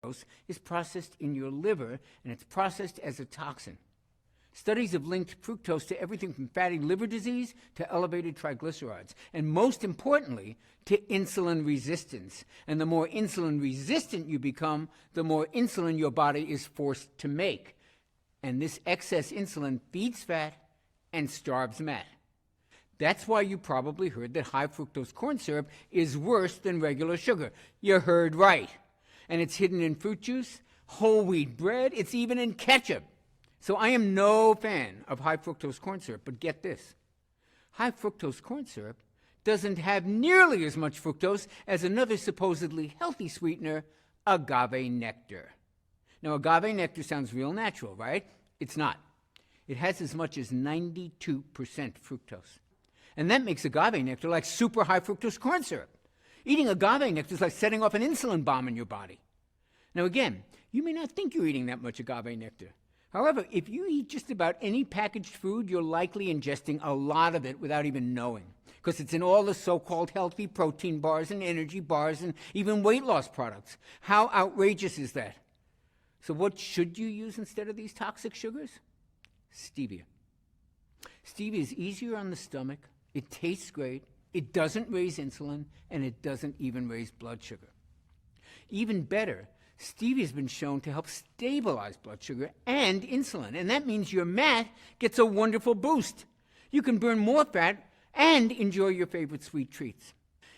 fructose is processed in your liver, and it's processed as a toxin. Studies have linked fructose to everything from fatty liver disease to elevated triglycerides, and most importantly, to insulin resistance. And the more insulin resistant you become, the more insulin your body is forced to make. And this excess insulin feeds fat and starves fat. That's why you probably heard that high fructose corn syrup is worse than regular sugar. You heard right. And it's hidden in fruit juice, whole wheat bread, it's even in ketchup. So I am no fan of high fructose corn syrup, but get this. High fructose corn syrup doesn't have nearly as much fructose as another supposedly healthy sweetener, agave nectar. Now, agave nectar sounds real natural, right? It's not. It has as much as 92% fructose. And that makes agave nectar like super high fructose corn syrup. Eating agave nectar is like setting off an insulin bomb in your body. Now again, you may not think you're eating that much agave nectar. However, if you eat just about any packaged food, you're likely ingesting a lot of it without even knowing, because it's in all the so-called healthy protein bars and energy bars and even weight loss products. How outrageous is that? So what should you use instead of these toxic sugars? Stevia. Stevia is easier on the stomach, it tastes great, it doesn't raise insulin, and it doesn't even raise blood sugar. Even better, stevia has been shown to help stabilize blood sugar and insulin, and that means your MAT gets a wonderful boost. You can burn more fat and enjoy your favorite sweet treats.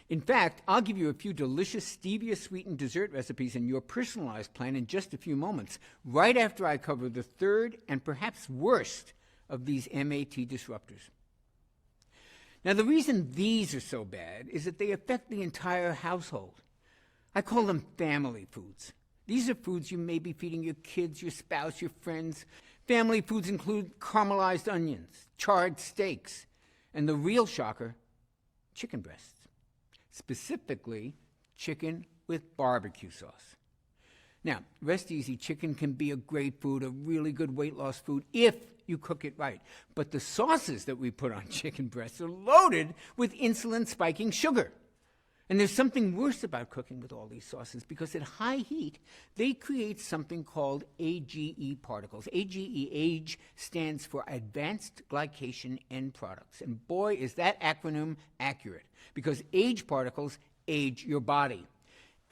In fact, I'll give you a few delicious stevia-sweetened dessert recipes in your personalized plan in just a few moments, right after I cover the third and perhaps worst of these MAT disruptors. Now, the reason these are so bad is that they affect the entire household. I call them family foods. These are foods you may be feeding your kids, your spouse, your friends. Family foods include caramelized onions, charred steaks, and the real shocker, chicken breasts. Specifically, chicken with barbecue sauce. Now, rest easy, chicken can be a great food, a really good weight loss food, if you cook it right. But the sauces that we put on chicken breasts are loaded with insulin-spiking sugar. And there's something worse about cooking with all these sauces, because at high heat, they create something called AGE particles. AGE stands for Advanced Glycation End Products. And boy, is that acronym accurate, because age particles age your body.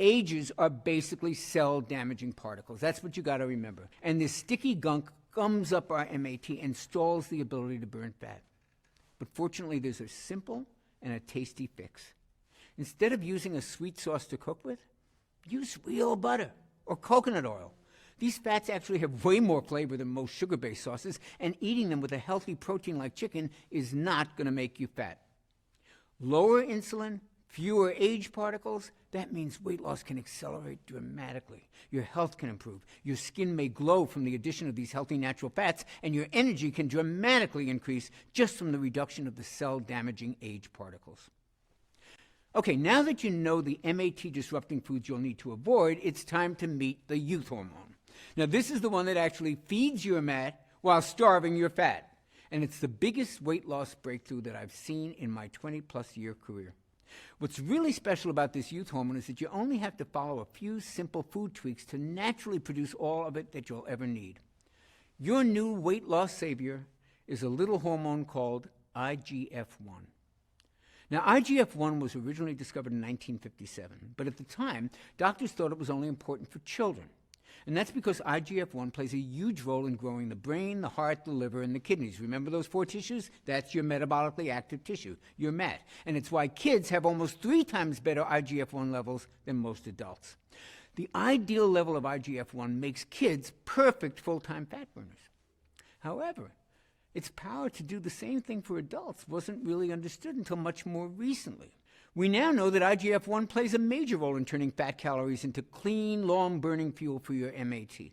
Ages are basically cell-damaging particles. That's what you got to remember. And this sticky gunk gums up our MAT and stalls the ability to burn fat. But fortunately, there's a simple and a tasty fix. Instead of using a sweet sauce to cook with, use real butter or coconut oil. These fats actually have way more flavor than most sugar-based sauces, and eating them with a healthy protein like chicken is not going to make you fat. Lower insulin, fewer age particles, that means weight loss can accelerate dramatically. Your health can improve. Your skin may glow from the addition of these healthy natural fats, and your energy can dramatically increase just from the reduction of the cell-damaging age particles. Okay, now that you know the MAT-disrupting foods you'll need to avoid, it's time to meet the youth hormone. Now, this is the one that actually feeds your MAT while starving your fat. And it's the biggest weight loss breakthrough that I've seen in my 20-plus year career. What's really special about this youth hormone is that you only have to follow a few simple food tweaks to naturally produce all of it that you'll ever need. Your new weight loss savior is a little hormone called IGF-1. Now, IGF-1 was originally discovered in 1957, but at the time, doctors thought it was only important for children. And that's because IGF-1 plays a huge role in growing the brain, the heart, the liver, and the kidneys. Remember those 4 tissues? That's your metabolically active tissue, your MAT. And it's why kids have almost 3 times better IGF-1 levels than most adults. The ideal level of IGF-1 makes kids perfect full-time fat burners. However, its power to do the same thing for adults wasn't really understood until much more recently. We now know that IGF-1 plays a major role in turning fat calories into clean, long-burning fuel for your MAT.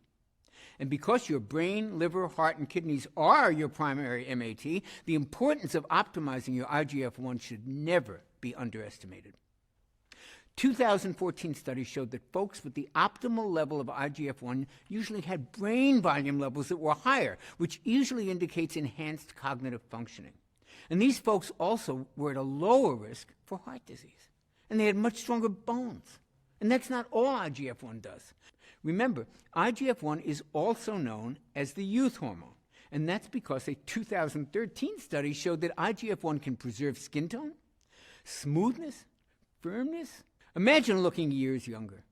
And because your brain, liver, heart, and kidneys are your primary MAT, the importance of optimizing your IGF-1 should never be underestimated. 2014 studies showed that folks with the optimal level of IGF-1 usually had brain volume levels that were higher, which usually indicates enhanced cognitive functioning. And these folks also were at a lower risk for heart disease. And they had much stronger bones. And that's not all IGF-1 does. Remember, IGF-1 is also known as the youth hormone, and that's because a 2013 study showed that IGF-1 can preserve skin tone, smoothness, firmness. Imagine looking years younger.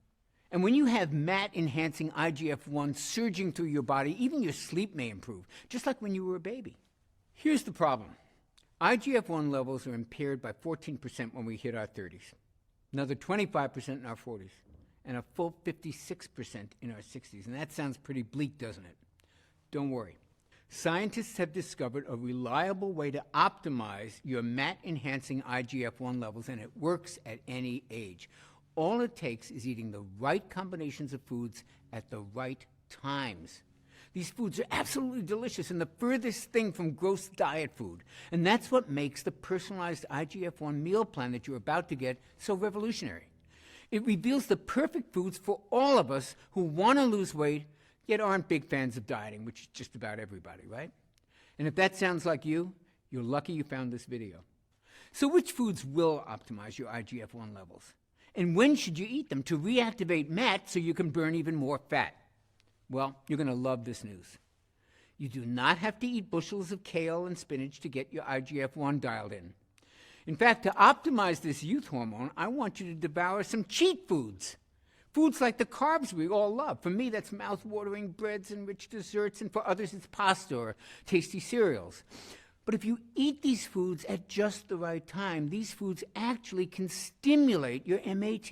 And when you have MAT-enhancing IGF-1 surging through your body, even your sleep may improve, just like when you were a baby. Here's the problem. IGF-1 levels are impaired by 14% when we hit our 30s, another 25% in our 40s, and a full 56% in our 60s. And that sounds pretty bleak, doesn't it? Don't worry. Scientists have discovered a reliable way to optimize your MAT-enhancing IGF-1 levels, and it works at any age. All it takes is eating the right combinations of foods at the right times. These foods are absolutely delicious and the furthest thing from gross diet food. And that's what makes the personalized IGF-1 meal plan that you're about to get so revolutionary. It reveals the perfect foods for all of us who want to lose weight, yet aren't big fans of dieting, which is just about everybody, right? And if that sounds like you, you're lucky you found this video. So which foods will optimize your IGF-1 levels? And when should you eat them to reactivate MAT so you can burn even more fat? Well, you're going to love this news. You do not have to eat bushels of kale and spinach to get your IGF-1 dialed in. In fact, to optimize this youth hormone, I want you to devour some cheat foods. Foods like the carbs we all love. For me, that's mouth-watering breads and rich desserts, and for others, it's pasta or tasty cereals. But if you eat these foods at just the right time, these foods actually can stimulate your MAT.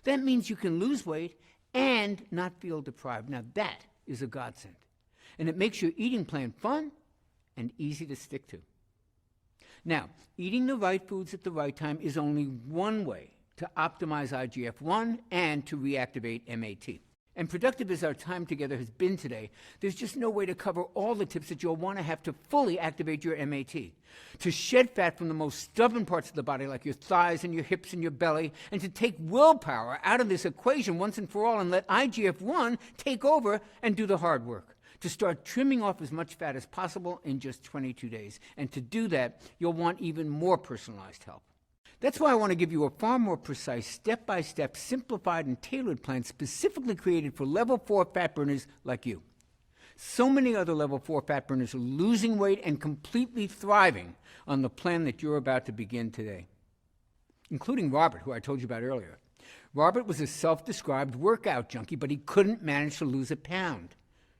That means you can lose weight and not feel deprived. Now that is a godsend. And it makes your eating plan fun and easy to stick to. Now, eating the right foods at the right time is only one way to optimize IGF-1 and to reactivate MAT. And productive as our time together has been today, there's just no way to cover all the tips that you'll want to have to fully activate your MAT. To shed fat from the most stubborn parts of the body, like your thighs and your hips and your belly, and to take willpower out of this equation once and for all and let IGF-1 take over and do the hard work. To start trimming off as much fat as possible in just 22 days. And to do that, you'll want even more personalized help. That's why I want to give you a far more precise, step-by-step, simplified, and tailored plan specifically created for level 4 fat burners like you. So many other level 4 fat burners are losing weight and completely thriving on the plan that you're about to begin today, including Robert, who I told you about earlier. Robert was a self-described workout junkie, but he couldn't manage to lose a pound.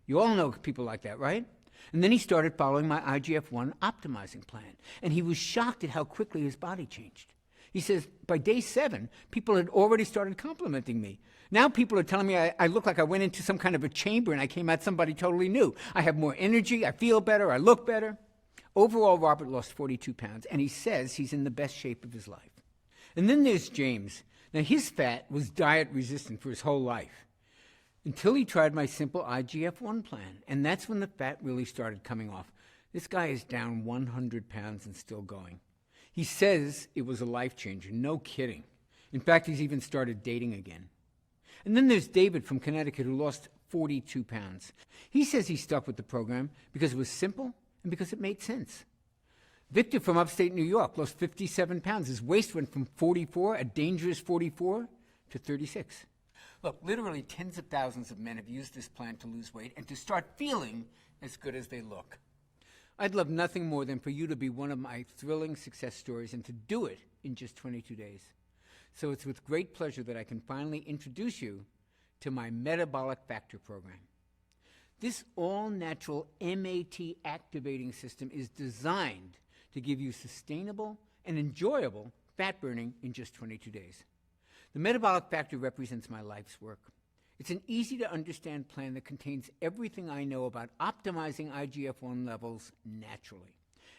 You all know people like that, right? And then he started following my IGF-1 optimizing plan, and he was shocked at how quickly his body changed. He says, by day 7, people had already started complimenting me. Now people are telling me I look like I went into some kind of a chamber and I came out somebody totally new. I have more energy, I feel better, I look better. Overall, Robert lost 42 pounds, and he says he's in the best shape of his life. And then there's James. Now his fat was diet resistant for his whole life, until he tried my simple IGF-1 plan, and that's when the fat really started coming off. This guy is down 100 pounds and still going. He says it was a life changer, no kidding. In fact, he's even started dating again. And then there's David from Connecticut who lost 42 pounds. He says he stuck with the program because it was simple and because it made sense. Victor from upstate New York lost 57 pounds. His waist went from 44, a dangerous 44, to 36. Look, literally tens of thousands of men have used this plan to lose weight and to start feeling as good as they look. I'd love nothing more than for you to be one of my thrilling success stories and to do it in just 22 days. So it's with great pleasure that I can finally introduce you to my Metabolic Factor program. This all-natural MAT activating system is designed to give you sustainable and enjoyable fat burning in just 22 days. The Metabolic Factor represents my life's work. It's an easy-to-understand plan that contains everything I know about optimizing IGF-1 levels naturally.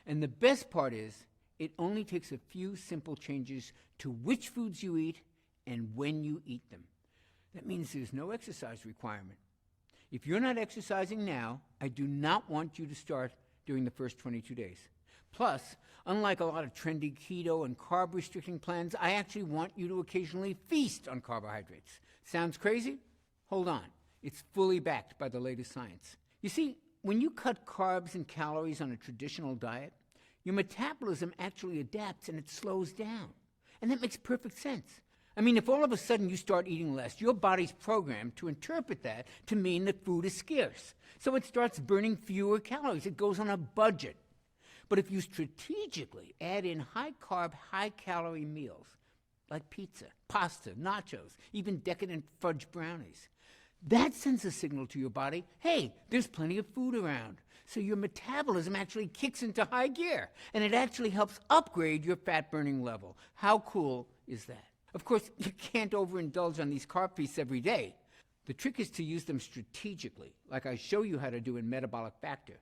And the best part is, it only takes a few simple changes to which foods you eat and when you eat them. That means there's no exercise requirement. If you're not exercising now, I do not want you to start during the first 22 days. Plus, unlike a lot of trendy keto and carb-restricting plans, I actually want you to occasionally feast on carbohydrates. Sounds crazy? Hold on. It's fully backed by the latest science. You see, when you cut carbs and calories on a traditional diet, your metabolism actually adapts and it slows down. And that makes perfect sense. I mean, if all of a sudden you start eating less, your body's programmed to interpret that to mean that food is scarce. So it starts burning fewer calories. It goes on a budget. But if you strategically add in high-carb, high-calorie meals, like pizza, pasta, nachos, even decadent fudge brownies, that sends a signal to your body, hey, there's plenty of food around. So your metabolism actually kicks into high gear, and it actually helps upgrade your fat-burning level. How cool is that? Of course, you can't overindulge on these carb feasts every day. The trick is to use them strategically, like I show you how to do in Metabolic Factor.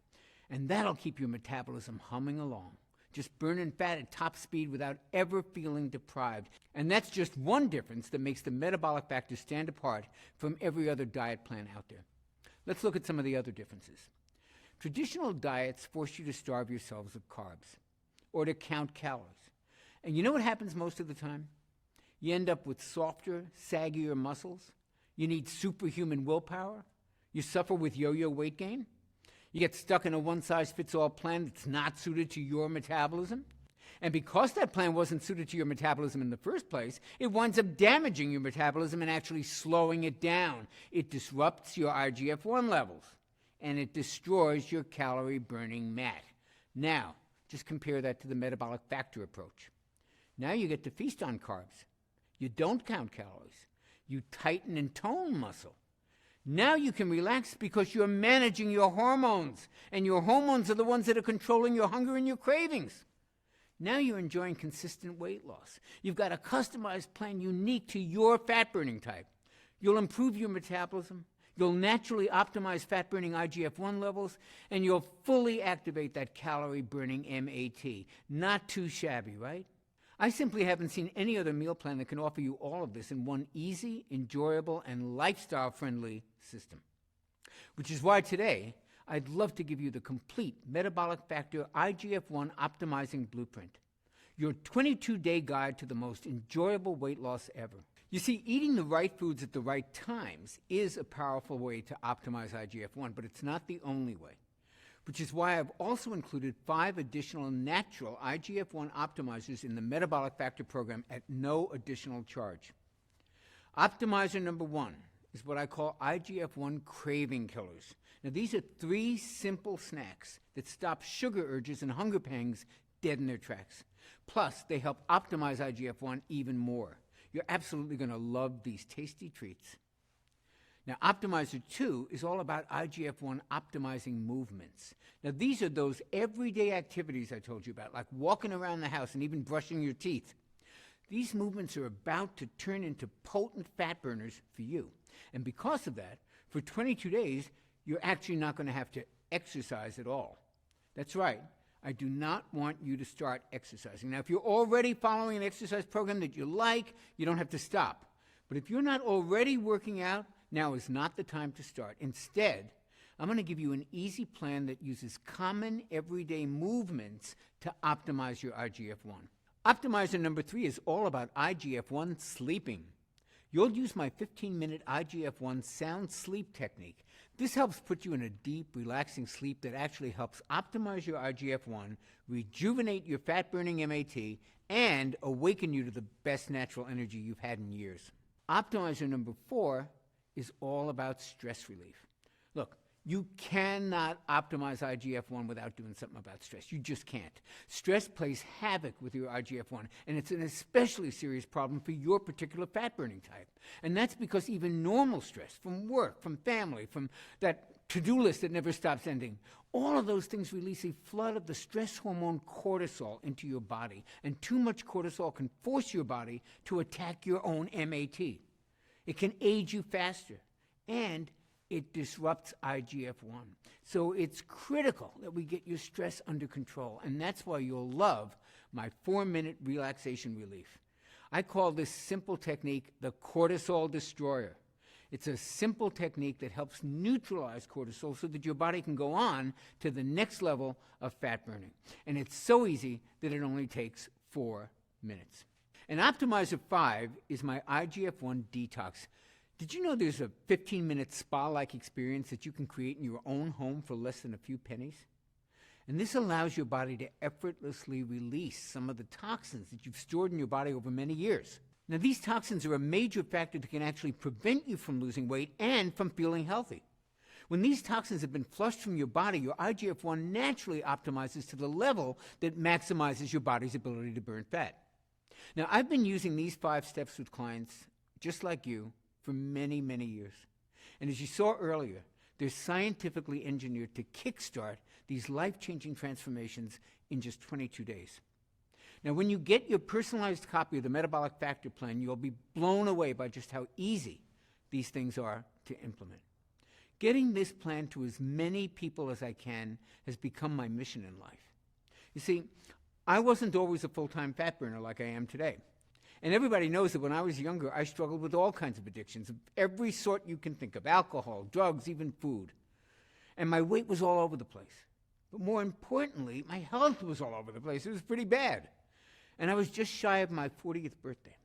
And that'll keep your metabolism humming along, just burning fat at top speed without ever feeling deprived. And that's just one difference that makes the Metabolic Factor stand apart from every other diet plan out there. Let's look at some of the other differences. Traditional diets force you to starve yourselves of carbs or to count calories. And you know what happens most of the time? You end up with softer, saggier muscles. You need superhuman willpower. You suffer with yo-yo weight gain. You get stuck in a one-size-fits-all plan that's not suited to your metabolism. And because that plan wasn't suited to your metabolism in the first place, it winds up damaging your metabolism and actually slowing it down. It disrupts your IGF-1 levels, and it destroys your calorie-burning mat. Now, just compare that to the Metabolic Factor approach. Now you get to feast on carbs. You don't count calories. You tighten and tone muscle. Now you can relax because you're managing your hormones, and your hormones are the ones that are controlling your hunger and your cravings. Now you're enjoying consistent weight loss. You've got a customized plan unique to your fat-burning type. You'll improve your metabolism, you'll naturally optimize fat-burning IGF-1 levels, and you'll fully activate that calorie-burning MAT. Not too shabby, right? I simply haven't seen any other meal plan that can offer you all of this in one easy, enjoyable, and lifestyle-friendly system. Which is why today, I'd love to give you the complete Metabolic Factor IGF-1 Optimizing Blueprint, your 22-day guide to the most enjoyable weight loss ever. You see, eating the right foods at the right times is a powerful way to optimize IGF-1, but it's not the only way. Which is why I've also included 5 additional natural IGF-1 optimizers in the Metabolic Factor program at no additional charge. Optimizer number 1 is what I call IGF-1 craving killers. Now, these are 3 simple snacks that stop sugar urges and hunger pangs dead in their tracks. Plus, they help optimize IGF-1 even more. You're absolutely going to love these tasty treats. Now, Optimizer 2 is all about IGF-1 optimizing movements. Now, these are those everyday activities I told you about, like walking around the house and even brushing your teeth. These movements are about to turn into potent fat burners for you. And because of that, for 22 days, you're actually not going to have to exercise at all. That's right. I do not want you to start exercising. Now, if you're already following an exercise program that you like, you don't have to stop. But if you're not already working out, now is not the time to start. Instead, I'm going to give you an easy plan that uses common everyday movements to optimize your IGF-1. Optimizer number 3 is all about IGF-1 sleeping. You'll use my 15-minute IGF-1 sound sleep technique. This helps put you in a deep, relaxing sleep that actually helps optimize your IGF-1, rejuvenate your fat-burning MAT, and awaken you to the best natural energy you've had in years. Optimizer number 4 is all about stress relief. Look, you cannot optimize IGF-1 without doing something about stress. You just can't. Stress plays havoc with your IGF-1, and it's an especially serious problem for your particular fat-burning type. And that's because even normal stress from work, from family, from that to-do list that never stops ending, all of those things release a flood of the stress hormone cortisol into your body, and too much cortisol can force your body to attack your own MAT. It can age you faster, and it disrupts IGF-1. So it's critical that we get your stress under control, and that's why you'll love my 4-minute relaxation relief. I call this simple technique the cortisol destroyer. It's a simple technique that helps neutralize cortisol so that your body can go on to the next level of fat burning. And it's so easy that it only takes 4 minutes. And Optimizer 5 is my IGF-1 detox. Did you know there's a 15-minute spa-like experience that you can create in your own home for less than a few pennies? And this allows your body to effortlessly release some of the toxins that you've stored in your body over many years. Now, these toxins are a major factor that can actually prevent you from losing weight and from feeling healthy. When these toxins have been flushed from your body, your IGF-1 naturally optimizes to the level that maximizes your body's ability to burn fat. Now, I've been using these 5 steps with clients just like you for many, many years. And as you saw earlier, they're scientifically engineered to kickstart these life-changing transformations in just 22 days. Now, when you get your personalized copy of the Metabolic Factor Plan, you'll be blown away by just how easy these things are to implement. Getting this plan to as many people as I can has become my mission in life. You see, I wasn't always a full-time fat burner like I am today. And everybody knows that when I was younger, I struggled with all kinds of addictions of every sort you can think of: alcohol, drugs, even food. And my weight was all over the place. But more importantly, my health was all over the place. It was pretty bad. And I was just shy of my 40th birthday.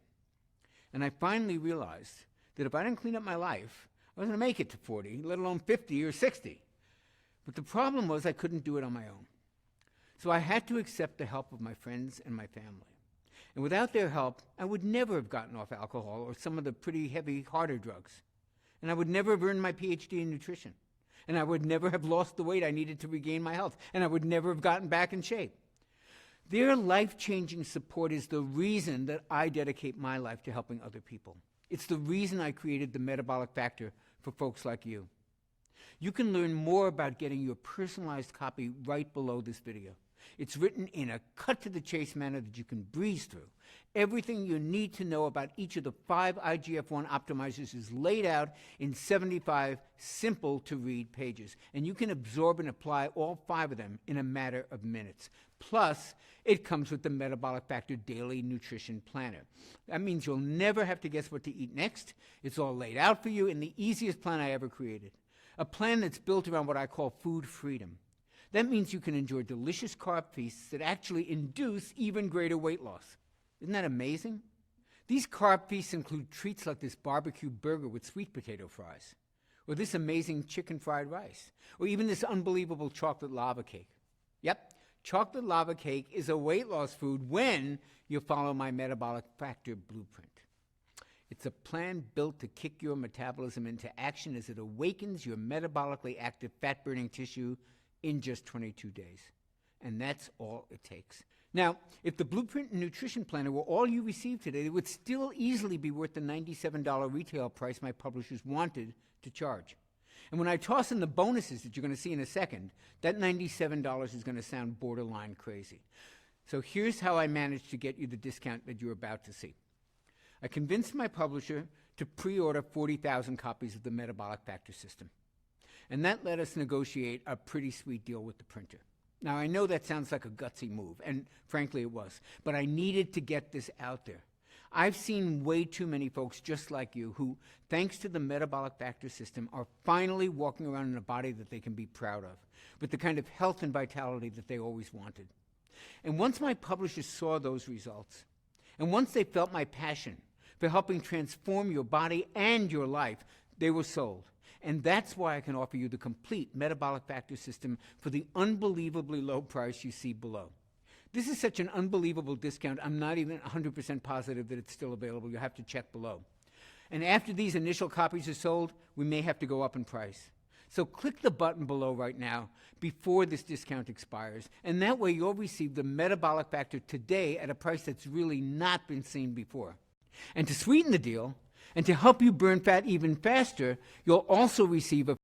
And I finally realized that if I didn't clean up my life, I wasn't going to make it to 40, let alone 50 or 60. But the problem was I couldn't do it on my own. So I had to accept the help of my friends and my family. And without their help, I would never have gotten off alcohol or some of the pretty heavy, harder drugs. And I would never have earned my PhD in nutrition. And I would never have lost the weight I needed to regain my health. And I would never have gotten back in shape. Their life-changing support is the reason that I dedicate my life to helping other people. It's the reason I created the Metabolic Factor for folks like you. You can learn more about getting your personalized copy right below this video. It's written in a cut-to-the-chase manner that you can breeze through. Everything you need to know about each of the 5 IGF-1 optimizers is laid out in 75 simple-to-read pages, and you can absorb and apply all 5 of them in a matter of minutes. Plus, it comes with the Metabolic Factor Daily Nutrition Planner. That means you'll never have to guess what to eat next. It's all laid out for you in the easiest plan I ever created. A plan that's built around what I call food freedom. That means you can enjoy delicious carb feasts that actually induce even greater weight loss. Isn't that amazing? These carb feasts include treats like this barbecue burger with sweet potato fries, or this amazing chicken fried rice, or even this unbelievable chocolate lava cake. Yep, chocolate lava cake is a weight loss food when you follow my Metabolic Factor blueprint. It's a plan built to kick your metabolism into action as it awakens your metabolically active fat-burning tissue in just 22 days. And that's all it takes. Now, if the Blueprint and Nutrition Planner were all you received today, it would still easily be worth the $97 retail price my publishers wanted to charge. And when I toss in the bonuses that you're going to see in a second, that $97 is going to sound borderline crazy. So here's how I managed to get you the discount that you're about to see. I convinced my publisher to pre-order 40,000 copies of the Metabolic Factor system. And that let us negotiate a pretty sweet deal with the printer. Now, I know that sounds like a gutsy move, and frankly it was, but I needed to get this out there. I've seen way too many folks just like you who, thanks to the Metabolic Factor system, are finally walking around in a body that they can be proud of, with the kind of health and vitality that they always wanted. And once my publishers saw those results, and once they felt my passion for helping transform your body and your life, they were sold. And that's why I can offer you the complete Metabolic Factor system for the unbelievably low price you see below. This is such an unbelievable discount, I'm not even 100% positive that it's still available. You'll have to check below. And after these initial copies are sold, we may have to go up in price. So click the button below right now before this discount expires, and that way you'll receive the Metabolic Factor today at a price that's really not been seen before. And to sweeten the deal, and to help you burn fat even faster, you'll also receive a